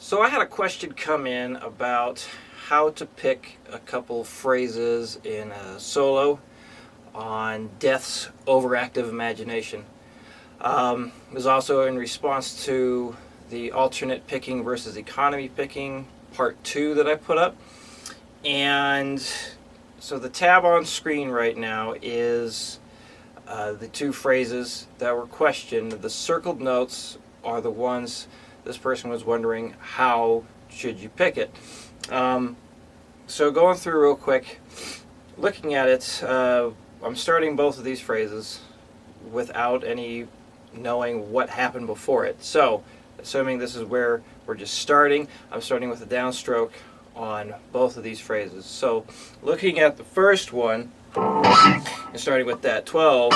So I had a question come in about how to pick a couple phrases in a solo on Death's Overactive Imagination. It was also in response to the alternate picking versus economy picking part 2 that I put up. And so the tab on screen right now is the two phrases that were questioned. The circled notes are the ones this person was wondering, how should you pick it? So going through real quick, looking at it, I'm starting both of these phrases without any knowing what happened before it. So assuming this is where we're just starting, I'm starting with a downstroke on both of these phrases. So looking at the first one, and starting with that 12,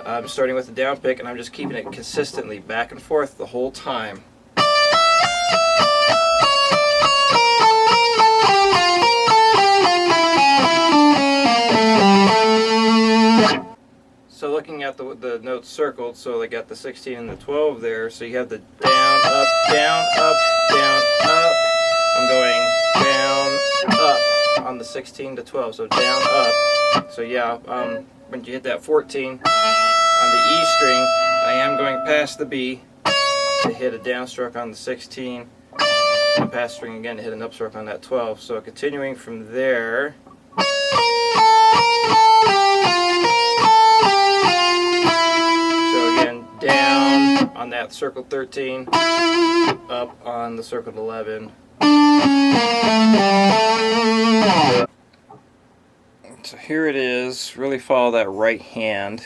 I'm starting with the down pick, and I'm just keeping it consistently back and forth the whole time. So looking at the notes circled, so they got the 16 and the 12 there, so you have the down, up, down, up, down, up. I'm going down, up on the 16 to 12, so down, up. So yeah, when you hit that 14 on the E string, I am going past the B to hit a downstroke on the 16, and pass string again to hit an upstroke on that 12. So continuing from there, down on that circled 13, up on the circled 11. So here it is, really follow that right hand.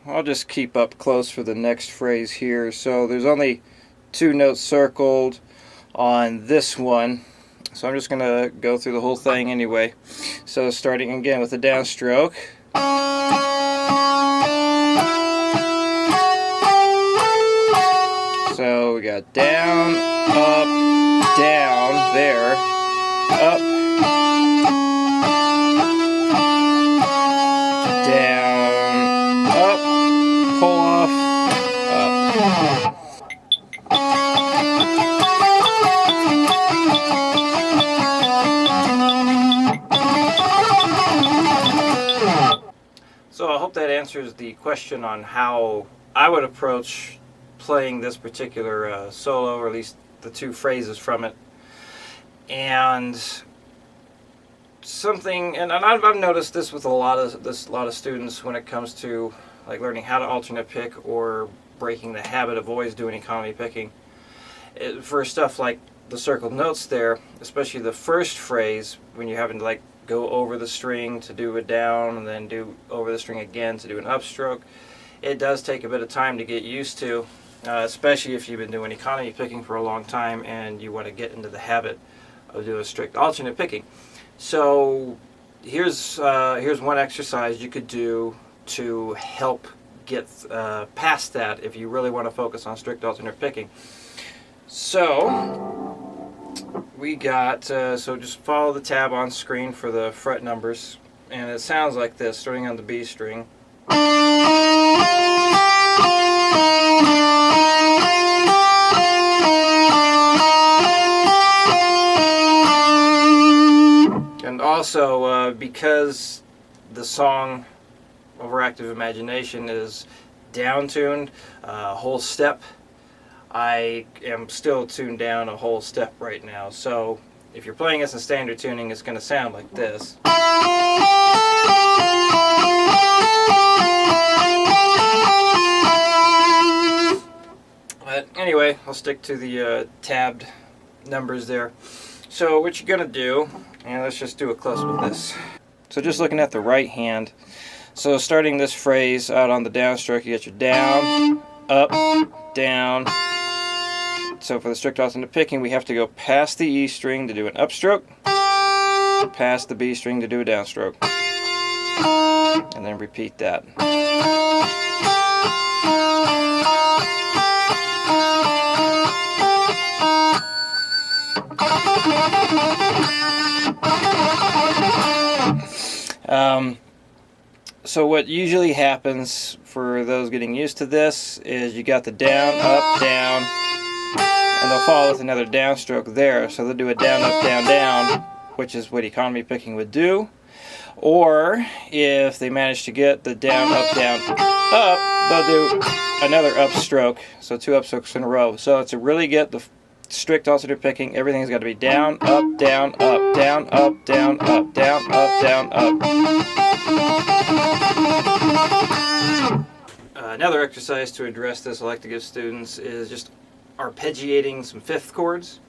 I'll just keep up close for the next phrase here. So there's only 2 notes circled on this one, so I'm just going to go through the whole thing anyway. So starting again with a downstroke. So we got down, up, down, there, up, down, up, pull off, up. So I hope that answers the question on how I would approach playing this particular solo, or at least the 2 phrases from it. And something, and I've noticed this with a lot of students when it comes to like learning how to alternate pick or breaking the habit of always doing economy picking. For stuff like the circled notes there, especially the first phrase, when you're having to like go over the string to do a down and then do over the string again to do an upstroke, it does take a bit of time to get used to, especially if you've been doing economy picking for a long time and you want to get into the habit of doing strict alternate picking. So here's one exercise you could do to help get past that if you really want to focus on strict alternate picking. So we got, so just follow the tab on screen for the fret numbers, and it sounds like this, starting on the B string. And also, because the song Overactive Imagination is down-tuned a whole step, I am still tuned down a whole step right now. So if you're playing this in standard tuning, it's going to sound like this. But anyway, I'll stick to the tabbed numbers there. So what you're going to do, and let's just do a close-up with this. So just looking at the right hand, so starting this phrase out on the downstroke, you get your down, up, down. So for the strict alternate picking, we have to go past the E string to do an upstroke, past the B string to do a downstroke. and then repeat that. So what usually happens for those getting used to this is you got the down, up, down, and they'll follow with another downstroke there. So they'll do a down, up, down, down, which is what economy picking would do. Or if they manage to get the down, up, they'll do another upstroke. So 2 upstrokes in a row. So to really get the strict alternate picking, everything's got to be down, up, down, up, down, up, down, up, down, up, down, up. Another exercise to address this I like to give students is just arpeggiating some fifth chords.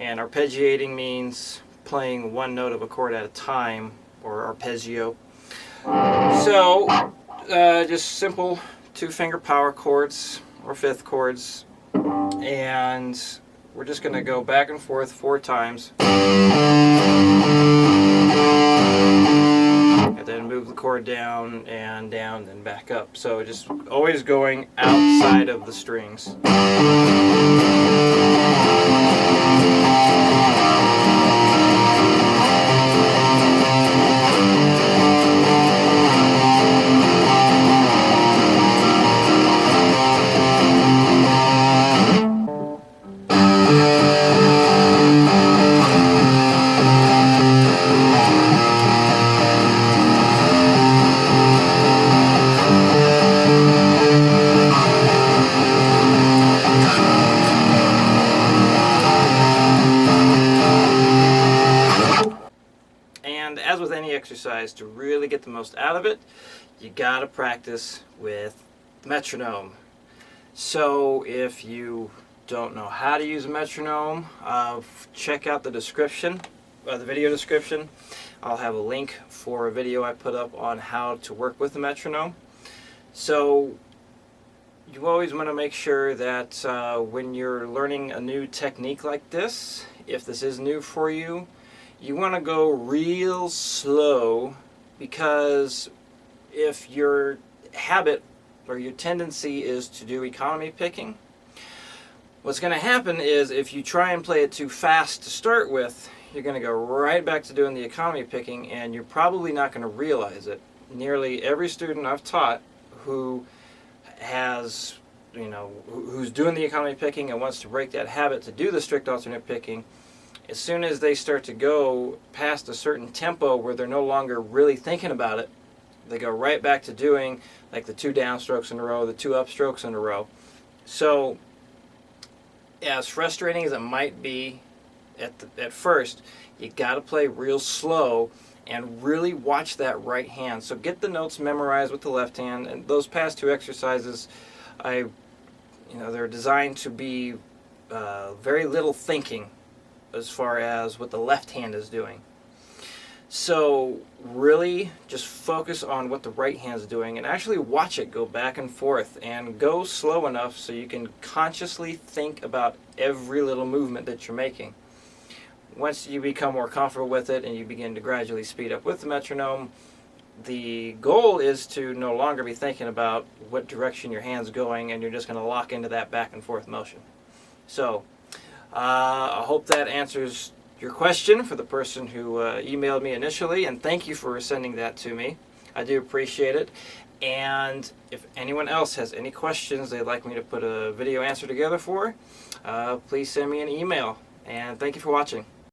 And arpeggiating means playing one note of a chord at a time, or arpeggio. So just simple 2-finger power chords or fifth chords, and we're just going to go back and forth 4 times, and then move the chord down and down and back up. So just always going outside of the strings. And as with any exercise, to really get the most out of it, you gotta practice with the metronome. So if you don't know how to use a metronome, check out the description, the video description. I'll have a link for a video I put up on how to work with the metronome. So you always want to make sure that when you're learning a new technique like this, if this is new for you, you want to go real slow, because if your habit or your tendency is to do economy picking, what's going to happen is if you try and play it too fast to start with, you're going to go right back to doing the economy picking, and you're probably not going to realize it. Nearly every student I've taught who has, who's doing the economy picking and wants to break that habit to do the strict alternate picking, as soon as they start to go past a certain tempo where they're no longer really thinking about it, they go right back to doing like the 2 downstrokes in a row, the 2 upstrokes in a row. So as frustrating as it might be at first, you got to play real slow and really watch that right hand. So get the notes memorized with the left hand, and those past 2 exercises, they're designed to be very little thinking as far as what the left hand is doing. So really just focus on what the right hand is doing and actually watch it go back and forth, and go slow enough so you can consciously think about every little movement that you're making. Once you become more comfortable with it and you begin to gradually speed up with the metronome, the goal is to no longer be thinking about what direction your hand's going, and you're just going to lock into that back and forth motion. So I hope that answers your question for the person who emailed me initially, and thank you for sending that to me. I do appreciate it. And if anyone else has any questions they'd like me to put a video answer together for, please send me an email. And thank you for watching.